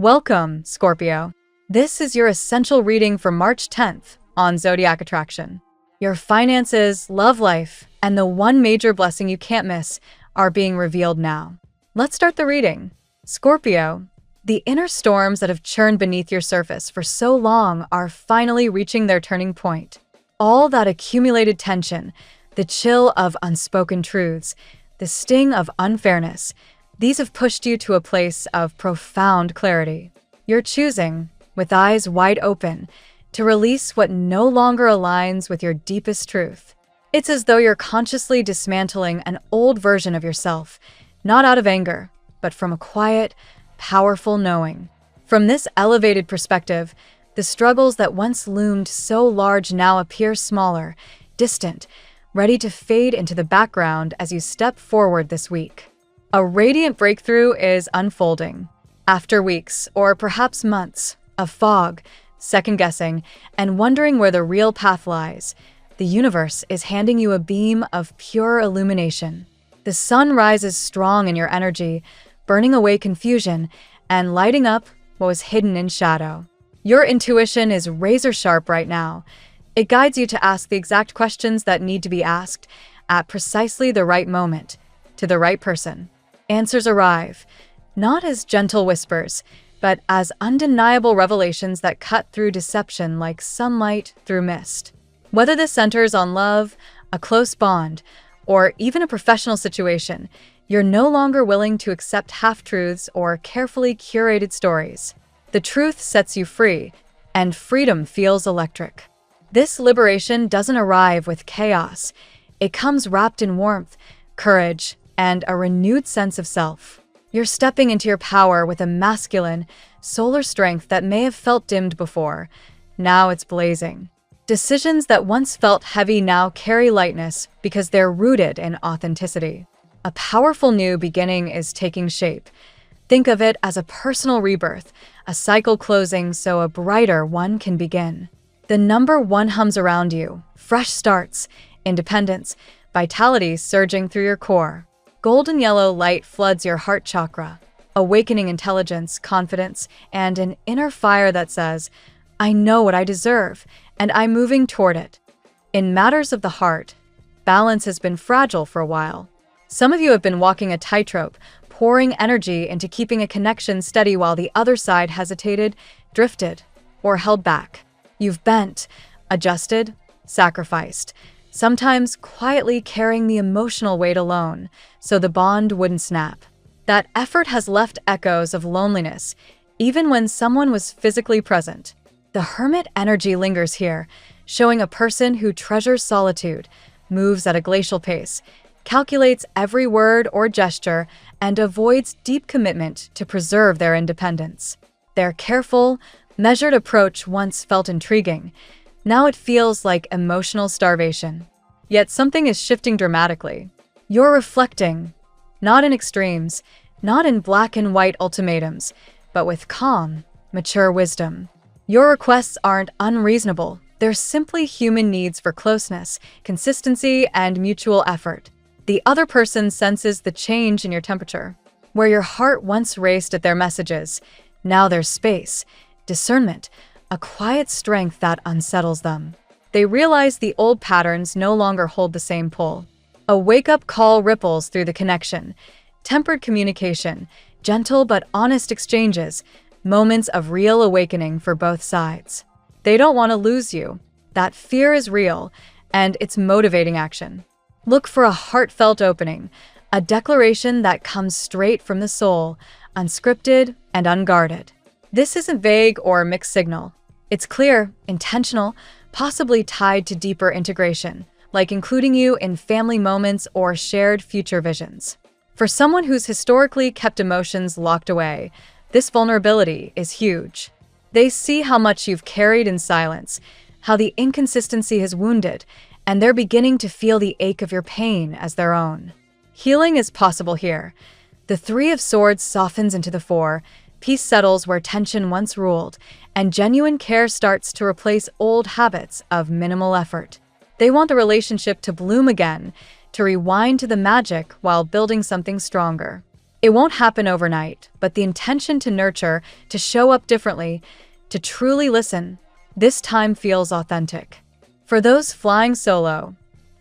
Welcome, Scorpio. This is your essential reading for March 10th on Zodiac Attraction. Your finances, love life, and the one major blessing you can't miss are being revealed now. Let's start the reading. Scorpio, the inner storms that have churned beneath your surface for so long are finally reaching their turning point. All that accumulated tension, the chill of unspoken truths, the sting of unfairness, these have pushed you to a place of profound clarity. You're choosing, with eyes wide open, to release what no longer aligns with your deepest truth. It's as though you're consciously dismantling an old version of yourself, not out of anger, but from a quiet, powerful knowing. From this elevated perspective, the struggles that once loomed so large now appear smaller, distant, ready to fade into the background as you step forward this week. A radiant breakthrough is unfolding. After weeks, or perhaps months, of fog, second-guessing, and wondering where the real path lies, the universe is handing you a beam of pure illumination. The sun rises strong in your energy, burning away confusion and lighting up what was hidden in shadow. Your intuition is razor-sharp right now. It guides you to ask the exact questions that need to be asked at precisely the right moment, to the right person. Answers arrive, not as gentle whispers, but as undeniable revelations that cut through deception like sunlight through mist. Whether this centers on love, a close bond, or even a professional situation, you're no longer willing to accept half-truths or carefully curated stories. The truth sets you free, and freedom feels electric. This liberation doesn't arrive with chaos. It comes wrapped in warmth, courage, and a renewed sense of self. You're stepping into your power with a masculine, solar strength that may have felt dimmed before. Now it's blazing. Decisions that once felt heavy now carry lightness because they're rooted in authenticity. A powerful new beginning is taking shape. Think of it as a personal rebirth, a cycle closing so a brighter one can begin. The number one hums around you, fresh starts, independence, vitality surging through your core. Golden yellow light floods your heart chakra, awakening intelligence, confidence, and an inner fire that says, I know what I deserve, and I'm moving toward it. In matters of the heart, balance has been fragile for a while. Some of you have been walking a tightrope, pouring energy into keeping a connection steady while the other side hesitated, drifted, or held back. You've bent, adjusted, sacrificed, sometimes quietly carrying the emotional weight alone, so the bond wouldn't snap. That effort has left echoes of loneliness, even when someone was physically present. The hermit energy lingers here, showing a person who treasures solitude, moves at a glacial pace, calculates every word or gesture, and avoids deep commitment to preserve their independence. Their careful, measured approach once felt intriguing. Now it feels like emotional starvation. Yet something is shifting dramatically. You're reflecting, not in extremes, not in black and white ultimatums, but with calm, mature wisdom. Your requests aren't unreasonable. They're simply human needs for closeness, consistency, and mutual effort. The other person senses the change in your temperature. Where your heart once raced at their messages, now there's space, discernment, a quiet strength that unsettles them. They realize the old patterns no longer hold the same pull. A wake-up call ripples through the connection. Tempered communication, gentle but honest exchanges, moments of real awakening for both sides. They don't want to lose you. That fear is real, and it's motivating action. Look for a heartfelt opening, a declaration that comes straight from the soul, unscripted and unguarded. This isn't vague or mixed signal. It's clear, intentional, possibly tied to deeper integration, like including you in family moments or shared future visions. For someone who's historically kept emotions locked away, this vulnerability is huge. They see how much you've carried in silence, how the inconsistency has wounded, and they're beginning to feel the ache of your pain as their own. Healing is possible here. The Three of Swords softens into the Four, peace settles where tension once ruled, and genuine care starts to replace old habits of minimal effort. They want the relationship to bloom again, to rewind to the magic while building something stronger. It won't happen overnight, but the intention to nurture, to show up differently, to truly listen, this time feels authentic. For those flying solo,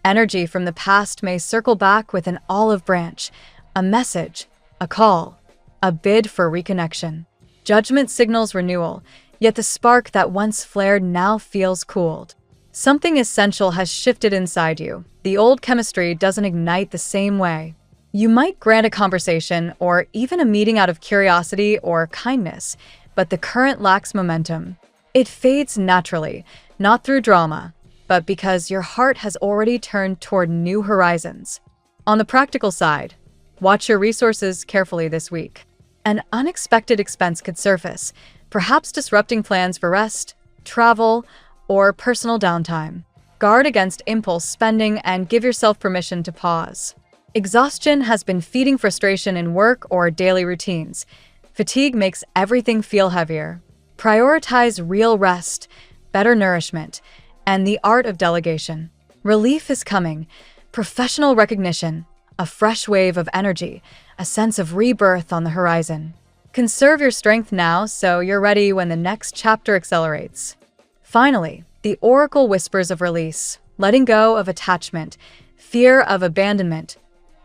energy from the past may circle back with an olive branch, a message, a call, a bid for reconnection. Judgment signals renewal, yet the spark that once flared now feels cooled. Something essential has shifted inside you. The old chemistry doesn't ignite the same way. You might grant a conversation or even a meeting out of curiosity or kindness, but the current lacks momentum. It fades naturally, not through drama, but because your heart has already turned toward new horizons. On the practical side, watch your resources carefully this week. An unexpected expense could surface, perhaps disrupting plans for rest, travel, or personal downtime. Guard against impulse spending and give yourself permission to pause. Exhaustion has been feeding frustration in work or daily routines. Fatigue makes everything feel heavier. Prioritize real rest, better nourishment, and the art of delegation. Relief is coming. Professional recognition, a fresh wave of energy, a sense of rebirth on the horizon. Conserve your strength now so you're ready when the next chapter accelerates. Finally, the oracle whispers of release, letting go of attachment, fear of abandonment,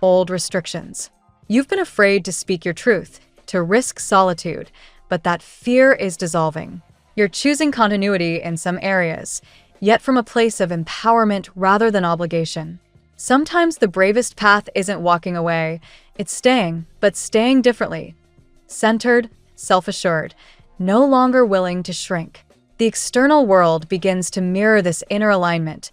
old restrictions. You've been afraid to speak your truth, to risk solitude, but that fear is dissolving. You're choosing continuity in some areas, yet from a place of empowerment rather than obligation. Sometimes the bravest path isn't walking away, it's staying, but staying differently. Centered, self-assured, no longer willing to shrink. The external world begins to mirror this inner alignment,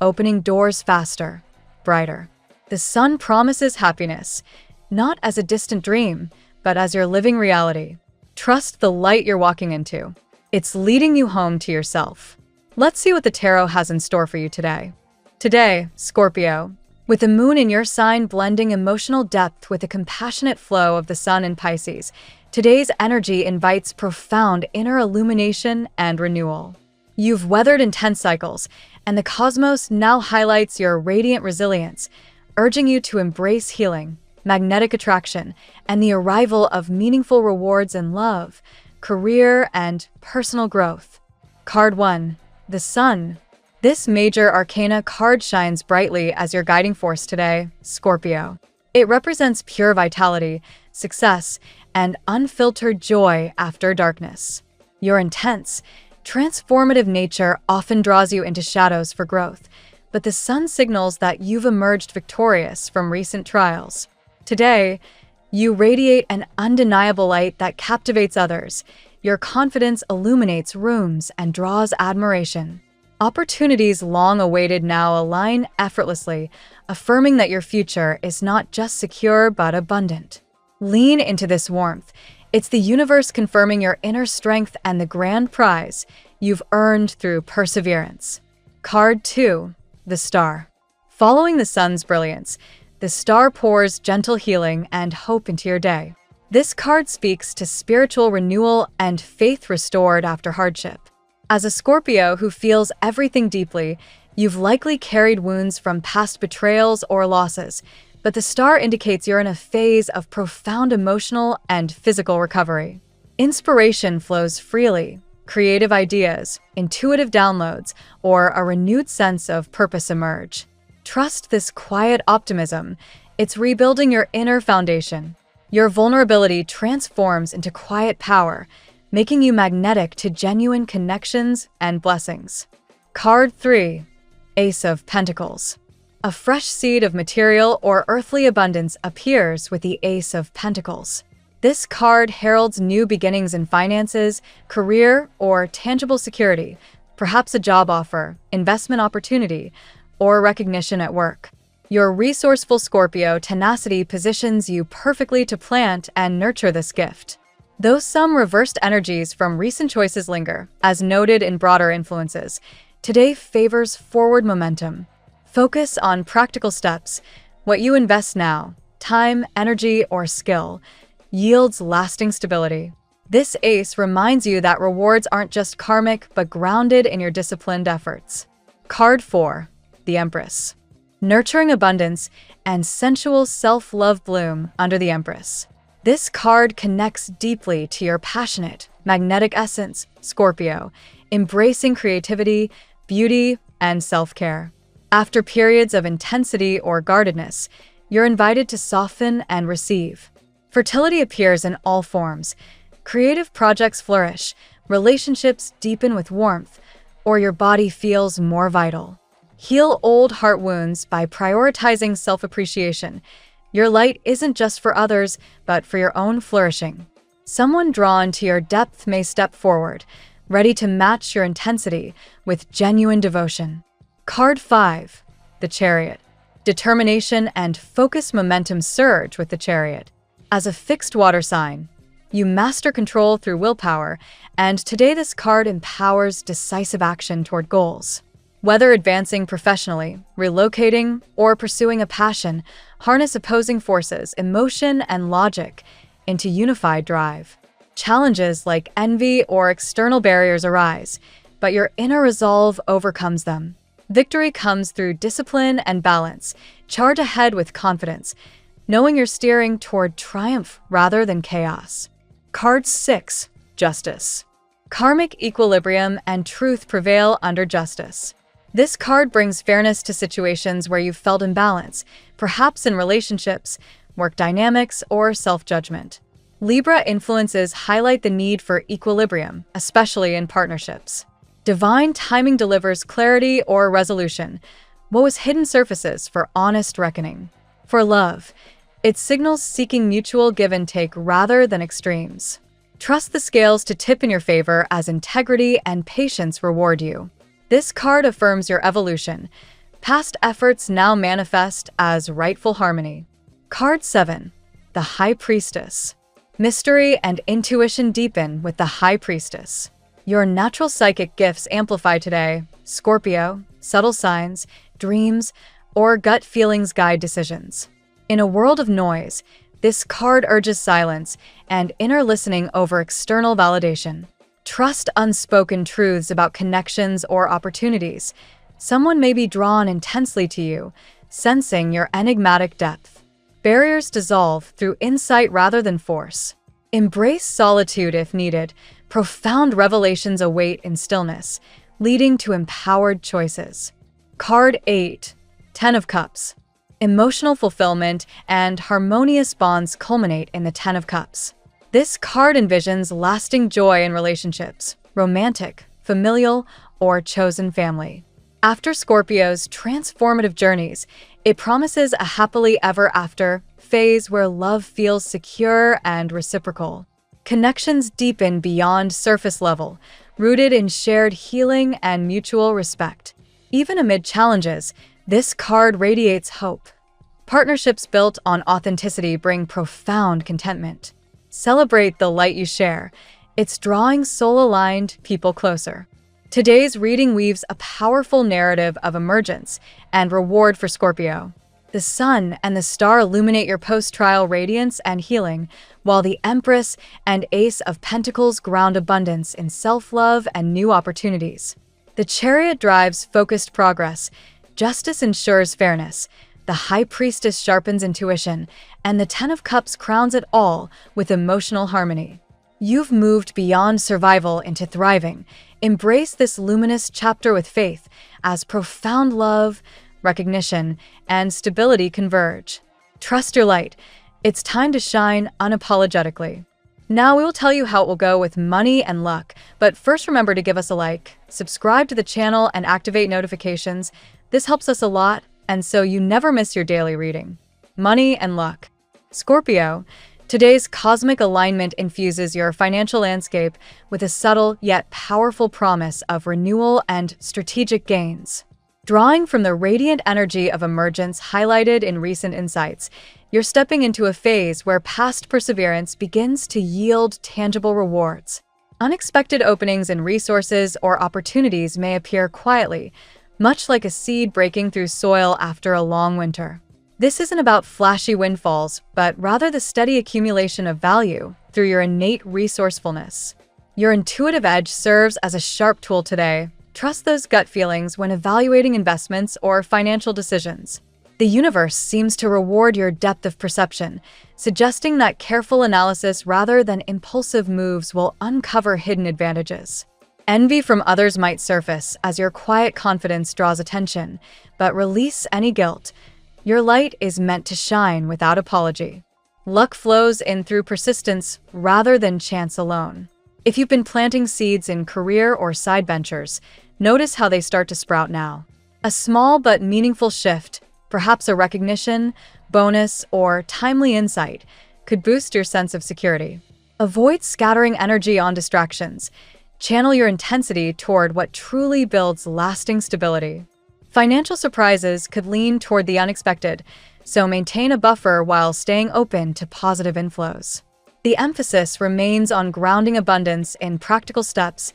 opening doors faster, brighter. The sun promises happiness, not as a distant dream, but as your living reality. Trust the light you're walking into. It's leading you home to yourself. Let's see what the tarot has in store for you today. Today, Scorpio, with the moon in your sign blending emotional depth with the compassionate flow of the sun in Pisces, today's energy invites profound inner illumination and renewal. You've weathered intense cycles, and the cosmos now highlights your radiant resilience, urging you to embrace healing, magnetic attraction, and the arrival of meaningful rewards in love, career, and personal growth. Card 1. The Sun. This major arcana card shines brightly as your guiding force today, Scorpio. It represents pure vitality, success, and unfiltered joy after darkness. Your intense, transformative nature often draws you into shadows for growth, but the sun signals that you've emerged victorious from recent trials. Today, you radiate an undeniable light that captivates others. Your confidence illuminates rooms and draws admiration. Opportunities long awaited now align effortlessly, affirming that your future is not just secure but abundant. Lean into this warmth. It's the universe confirming your inner strength and the grand prize you've earned through perseverance. Card 2. The Star. Following the sun's brilliance, the star pours gentle healing and hope into your day. This card speaks to spiritual renewal and faith restored after hardship. As a Scorpio who feels everything deeply, you've likely carried wounds from past betrayals or losses, but the star indicates you're in a phase of profound emotional and physical recovery. Inspiration flows freely. Creative ideas, intuitive downloads, or a renewed sense of purpose emerge. Trust this quiet optimism. It's rebuilding your inner foundation. Your vulnerability transforms into quiet power, making you magnetic to genuine connections and blessings. Card 3. Ace of Pentacles. A fresh seed of material or earthly abundance appears with the Ace of Pentacles. This card heralds new beginnings in finances, career, or tangible security, perhaps a job offer, investment opportunity, or recognition at work. Your resourceful Scorpio tenacity positions you perfectly to plant and nurture this gift. Though some reversed energies from recent choices linger, as noted in broader influences, today favors forward momentum. Focus on practical steps. What you invest now, time, energy, or skill, yields lasting stability. This ace reminds you that rewards aren't just karmic, but grounded in your disciplined efforts. Card 4. The Empress. Nurturing abundance and sensual self-love bloom under the Empress. This card connects deeply to your passionate, magnetic essence, Scorpio, embracing creativity, beauty, and self-care. After periods of intensity or guardedness, you're invited to soften and receive. Fertility appears in all forms. Creative projects flourish, relationships deepen with warmth, or your body feels more vital. Heal old heart wounds by prioritizing self-appreciation. Your light isn't just for others, but for your own flourishing. Someone drawn to your depth may step forward, ready to match your intensity with genuine devotion. Card 5, the Chariot. Determination and focus momentum surge with the Chariot. As a fixed water sign, you master control through willpower, and today this card empowers decisive action toward goals. Whether advancing professionally, relocating, or pursuing a passion, harness opposing forces, emotion and logic, into unified drive. Challenges like envy or external barriers arise, but your inner resolve overcomes them. Victory comes through discipline and balance. Charge ahead with confidence, knowing you're steering toward triumph rather than chaos. Card 6, Justice. Karmic equilibrium and truth prevail under justice. This card brings fairness to situations where you've felt imbalance, perhaps in relationships, work dynamics, or self-judgment. Libra influences highlight the need for equilibrium, especially in partnerships. Divine timing delivers clarity or resolution, what was hidden surfaces for honest reckoning. For love, it signals seeking mutual give and take rather than extremes. Trust the scales to tip in your favor as integrity and patience reward you. This card affirms your evolution. Past efforts now manifest as rightful harmony. Card 7, the High Priestess. Mystery and intuition deepen with the High Priestess. Your natural psychic gifts amplify today. Scorpio, subtle signs, dreams, or gut feelings guide decisions. In a world of noise, this card urges silence and inner listening over external validation. Trust unspoken truths about connections or opportunities. Someone may be drawn intensely to you, sensing your enigmatic depth. Barriers dissolve through insight rather than force. Embrace solitude if needed. Profound revelations await in stillness, leading to empowered choices. Card 8, Ten of Cups. Emotional fulfillment and harmonious bonds culminate in the Ten of Cups. This card envisions lasting joy in relationships, romantic, familial, or chosen family. After Scorpio's transformative journeys, it promises a happily ever after phase where love feels secure and reciprocal. Connections deepen beyond surface level, rooted in shared healing and mutual respect. Even amid challenges, this card radiates hope. Partnerships built on authenticity bring profound contentment. Celebrate the light you share. It's drawing soul-aligned people closer. Today's reading weaves a powerful narrative of emergence and reward for Scorpio. The sun and the star illuminate your post-trial radiance and healing, while the Empress and Ace of Pentacles ground abundance in self-love and new opportunities. The Chariot drives focused progress. Justice ensures fairness. The High Priestess sharpens intuition, and the Ten of Cups crowns it all with emotional harmony. You've moved beyond survival into thriving. Embrace this luminous chapter with faith as profound love, recognition, and stability converge. Trust your light. It's time to shine unapologetically. Now we will tell you how it will go with money and luck, but first remember to give us a like, subscribe to the channel, and activate notifications. This helps us a lot, and so you never miss your daily reading. Money and luck. Scorpio, today's cosmic alignment infuses your financial landscape with a subtle yet powerful promise of renewal and strategic gains. Drawing from the radiant energy of emergence highlighted in recent insights, you're stepping into a phase where past perseverance begins to yield tangible rewards. Unexpected openings in resources or opportunities may appear quietly, much like a seed breaking through soil after a long winter. This isn't about flashy windfalls, but rather the steady accumulation of value through your innate resourcefulness. Your intuitive edge serves as a sharp tool today. Trust those gut feelings when evaluating investments or financial decisions. The universe seems to reward your depth of perception, suggesting that careful analysis rather than impulsive moves will uncover hidden advantages. Envy from others might surface as your quiet confidence draws attention, but release any guilt. Your light is meant to shine without apology. Luck flows in through persistence rather than chance alone. If you've been planting seeds in career or side ventures, notice how they start to sprout now. A small but meaningful shift, perhaps a recognition, bonus, or timely insight, could boost your sense of security. Avoid scattering energy on distractions. Channel your intensity toward what truly builds lasting stability. Financial surprises could lean toward the unexpected, so maintain a buffer while staying open to positive inflows. The emphasis remains on grounding abundance in practical steps,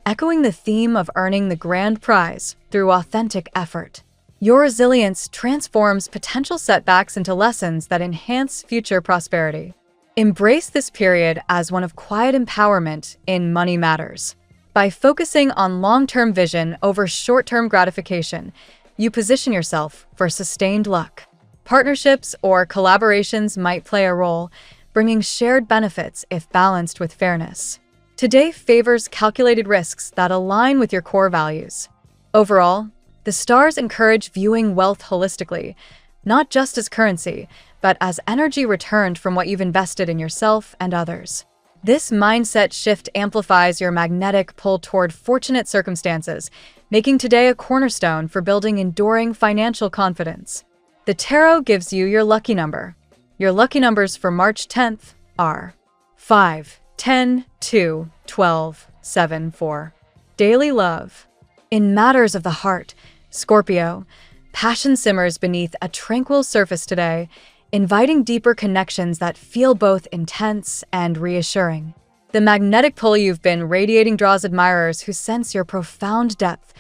echoing the theme of earning the grand prize through authentic effort. Your resilience transforms potential setbacks into lessons that enhance future prosperity. Embrace this period as one of quiet empowerment in money matters. By focusing on long-term vision over short-term gratification, you position yourself for sustained luck. Partnerships or collaborations might play a role, bringing shared benefits if balanced with fairness. Today favors calculated risks that align with your core values. Overall, the stars encourage viewing wealth holistically, not just as currency, but as energy returned from what you've invested in yourself and others. This mindset shift amplifies your magnetic pull toward fortunate circumstances, making today a cornerstone for building enduring financial confidence. The tarot gives you your lucky number. Your lucky numbers for March 10th are 5, 10, 2, 12, 7, 4. Daily love. In matters of the heart, Scorpio, passion simmers beneath a tranquil surface today, inviting deeper connections that feel both intense and reassuring. The magnetic pull you've been radiating draws admirers who sense your profound depth,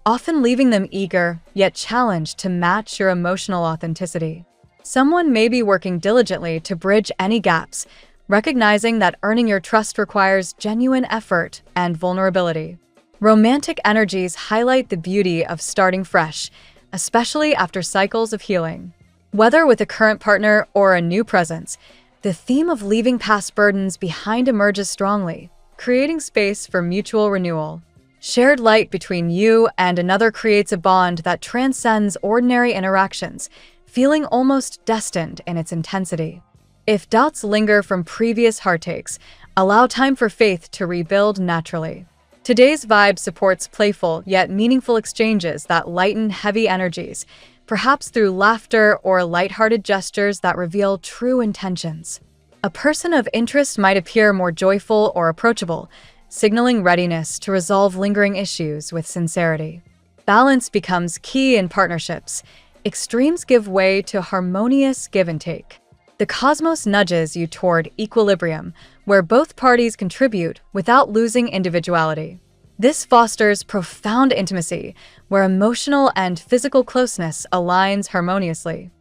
often leaving them eager yet challenged to match your emotional authenticity. Someone may be working diligently to bridge any gaps, recognizing that earning your trust requires genuine effort and vulnerability. Romantic energies highlight the beauty of starting fresh, especially after cycles of healing. Whether with a current partner or a new presence, the theme of leaving past burdens behind emerges strongly, creating space for mutual renewal. Shared light between you and another creates a bond that transcends ordinary interactions, feeling almost destined in its intensity. If doubts linger from previous heartaches, allow time for faith to rebuild naturally. Today's vibe supports playful yet meaningful exchanges that lighten heavy energies, perhaps through laughter or lighthearted gestures that reveal true intentions. A person of interest might appear more joyful or approachable, signaling readiness to resolve lingering issues with sincerity. Balance becomes key in partnerships. Extremes give way to harmonious give and take. The cosmos nudges you toward equilibrium, where both parties contribute without losing individuality. This fosters profound intimacy, where emotional and physical closeness aligns harmoniously.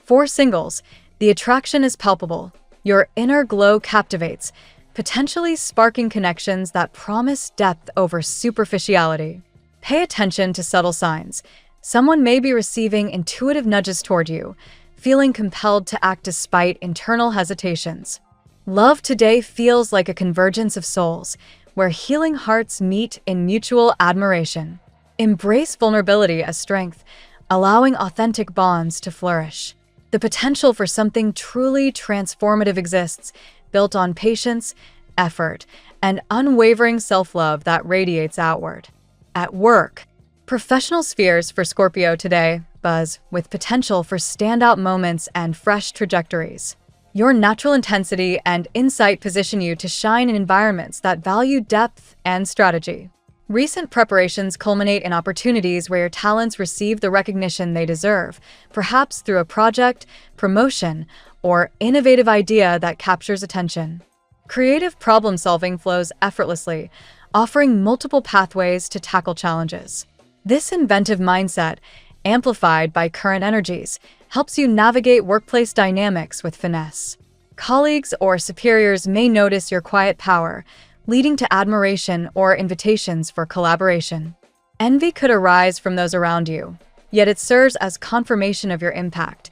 For singles, the attraction is palpable. Your inner glow captivates, potentially sparking connections that promise depth over superficiality. Pay attention to subtle signs. Someone may be receiving intuitive nudges toward you, feeling compelled to act despite internal hesitations. Love today feels like a convergence of souls, where healing hearts meet in mutual admiration. Embrace vulnerability as strength, allowing authentic bonds to flourish. The potential for something truly transformative exists, built on patience, effort, and unwavering self-love that radiates outward. At work, professional spheres for Scorpio today buzz with potential for standout moments and fresh trajectories. Your natural intensity and insight position you to shine in environments that value depth and strategy. Recent preparations culminate in opportunities where your talents receive the recognition they deserve, perhaps through a project, promotion, or innovative idea that captures attention. Creative problem-solving flows effortlessly, offering multiple pathways to tackle challenges. This inventive mindset, amplified by current energies, helps you navigate workplace dynamics with finesse. Colleagues or superiors may notice your quiet power, leading to admiration or invitations for collaboration. Envy could arise from those around you, yet it serves as confirmation of your impact.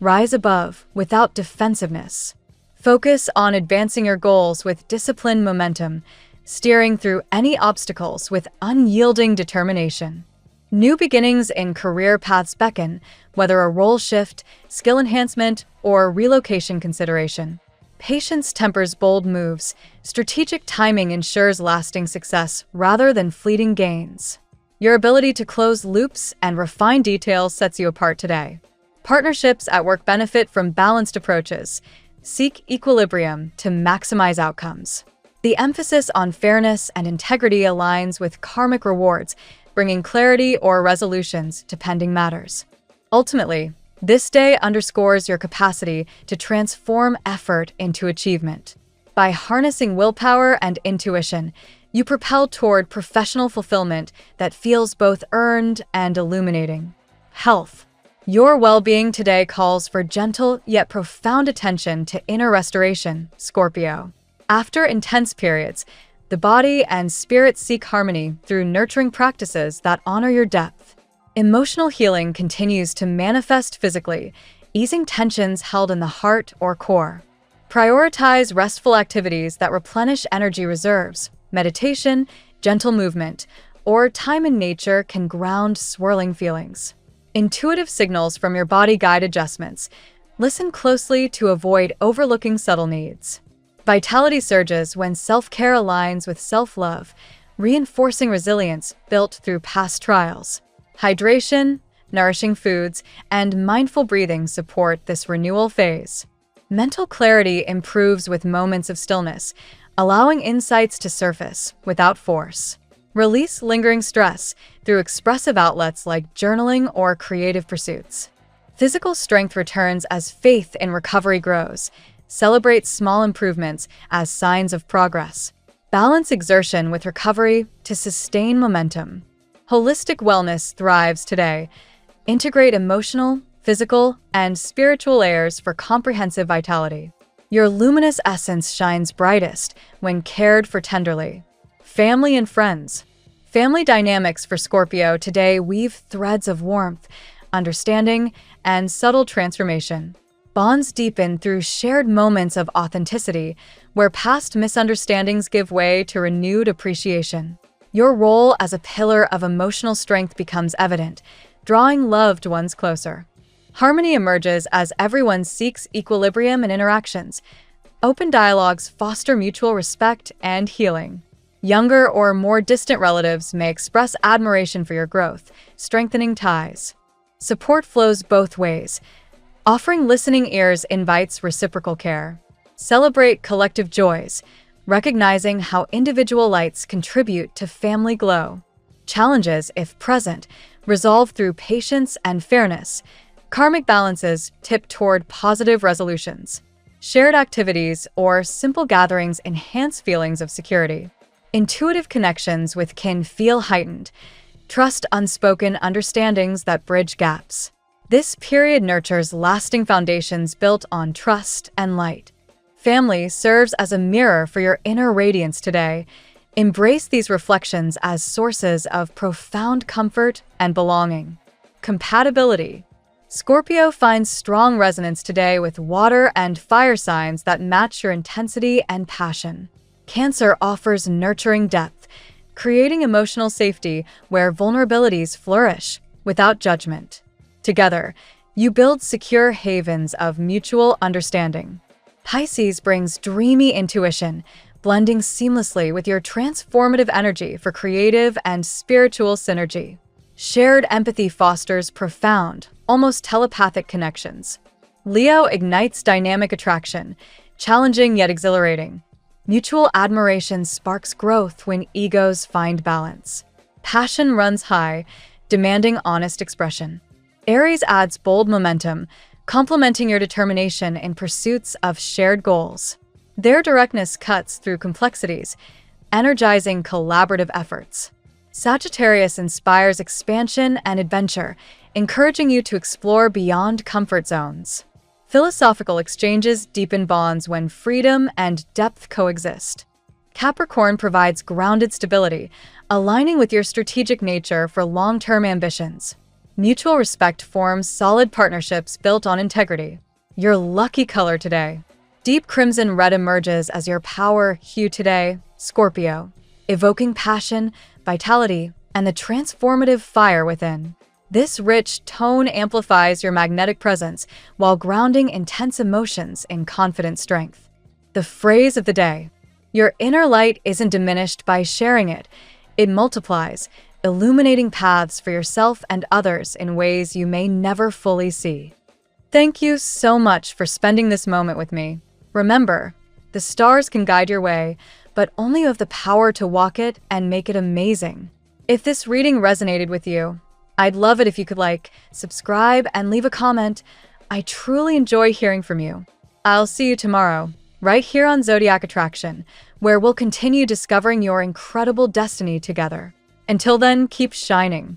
Rise above without defensiveness. Focus on advancing your goals with disciplined momentum, steering through any obstacles with unyielding determination. New beginnings in career paths beckon, whether a role shift, skill enhancement, or relocation consideration. Patience tempers bold moves. Strategic timing ensures lasting success rather than fleeting gains. Your ability to close loops and refine details sets you apart today. Partnerships at work benefit from balanced approaches. Seek equilibrium to maximize outcomes. The emphasis on fairness and integrity aligns with karmic rewards, bringing clarity or resolutions to pending matters. Ultimately, this day underscores your capacity to transform effort into achievement. By harnessing willpower and intuition, you propel toward professional fulfillment that feels both earned and illuminating. Health. Your well-being today calls for gentle yet profound attention to inner restoration, Scorpio. After intense periods, the body and spirit seek harmony through nurturing practices that honor your depth. Emotional healing continues to manifest physically, easing tensions held in the heart or core. Prioritize restful activities that replenish energy reserves. Meditation, gentle movement, or time in nature can ground swirling feelings. Intuitive signals from your body guide adjustments. Listen closely to avoid overlooking subtle needs. Vitality surges when self-care aligns with self-love, reinforcing resilience built through past trials. Hydration, nourishing foods, and mindful breathing support this renewal phase. Mental clarity improves with moments of stillness, allowing insights to surface without force. Release lingering stress through expressive outlets like journaling or creative pursuits. Physical strength returns as faith in recovery grows. Celebrate small improvements as signs of progress. Balance exertion with recovery to sustain momentum. Holistic wellness thrives today. Integrate emotional, physical, and spiritual layers for comprehensive vitality. Your luminous essence shines brightest when cared for tenderly. Family and friends. Family dynamics for Scorpio today weave threads of warmth, understanding, and subtle transformation. Bonds deepen through shared moments of authenticity, where past misunderstandings give way to renewed appreciation. Your role as a pillar of emotional strength becomes evident, drawing loved ones closer. Harmony emerges as everyone seeks equilibrium in interactions. Open dialogues foster mutual respect and healing. Younger or more distant relatives may express admiration for your growth, strengthening ties. Support flows both ways. Offering listening ears invites reciprocal care. Celebrate collective joys, recognizing how individual lights contribute to family glow. Challenges, if present, resolve through patience and fairness. Karmic balances tip toward positive resolutions. Shared activities or simple gatherings enhance feelings of security. Intuitive connections with kin feel heightened. Trust unspoken understandings that bridge gaps. This period nurtures lasting foundations built on trust and light. Family serves as a mirror for your inner radiance today. Embrace these reflections as sources of profound comfort and belonging. Compatibility. Scorpio finds strong resonance today with water and fire signs that match your intensity and passion. Cancer offers nurturing depth, creating emotional safety where vulnerabilities flourish without judgment. Together, you build secure havens of mutual understanding. Pisces brings dreamy intuition, blending seamlessly with your transformative energy for creative and spiritual synergy. Shared empathy fosters profound, almost telepathic connections. Leo ignites dynamic attraction, challenging yet exhilarating. Mutual admiration sparks growth when egos find balance. Passion runs high, demanding honest expression. Aries adds bold momentum, complementing your determination in pursuits of shared goals. Their directness cuts through complexities, energizing collaborative efforts. Sagittarius inspires expansion and adventure, encouraging you to explore beyond comfort zones. Philosophical exchanges deepen bonds when freedom and depth coexist. Capricorn provides grounded stability, aligning with your strategic nature for long-term ambitions. Mutual respect forms solid partnerships built on integrity. Your lucky color today. Deep crimson red emerges as your power hue today, Scorpio, evoking passion, vitality, and the transformative fire within. This rich tone amplifies your magnetic presence while grounding intense emotions in confident strength. The phrase of the day. Your inner light isn't diminished by sharing it. It multiplies, illuminating paths for yourself and others in ways you may never fully see. Thank you so much for spending this moment with me. Remember, the stars can guide your way, but only you have the power to walk it and make it amazing. If this reading resonated with you, I'd love it if you could subscribe, and leave a comment. I truly enjoy hearing from you. I'll see you tomorrow, right here on Zodiac Attraction, where we'll continue discovering your incredible destiny together. Until then, keep shining.